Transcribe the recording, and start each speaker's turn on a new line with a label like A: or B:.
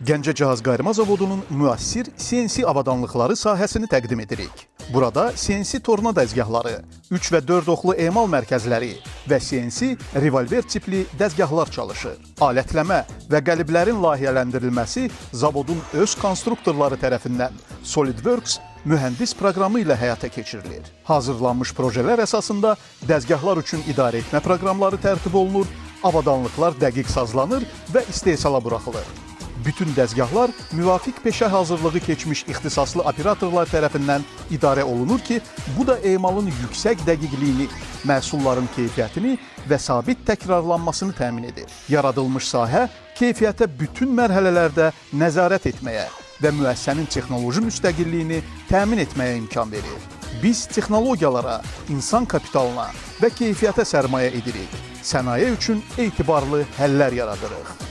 A: Gəncə Cihaz Qayırma Zavodunun müasir CNC avadanlıqları sahəsini təqdim edirik. Burada CNC torna dəzgahları, 3 və 4 oxlu emal mərkəzləri və CNC revolver tipli dəzgahlar çalışır. Alətləmə və qəliblərin layihələndirilməsi zavodun öz konstruktorları tərəfindən SolidWorks mühəndis proqramı ilə həyata keçirilir. Hazırlanmış projelər əsasında dəzgahlar üçün idarəetmə proqramları tərtib olunur, avadanlıqlar dəqiq sazlanır və istehsala buraxılır. Bütün dəzgahlar müvafiq peşə hazırlığı keçmiş ixtisaslı operatorlar tərəfindən idarə olunur ki, bu da emalın yüksək dəqiqliyini, məhsulların keyfiyyətini və sabit təkrarlanmasını təmin edir. Yaradılmış sahə keyfiyyətə bütün mərhələlərdə nəzarət etməyə və müəssisənin texnoloji müstəqilliyini təmin etməyə imkan verir. Biz texnologiyalara, insan kapitalına və keyfiyyətə sərmayə edirik. Sənaye üçün etibarlı həllər yaradırıq.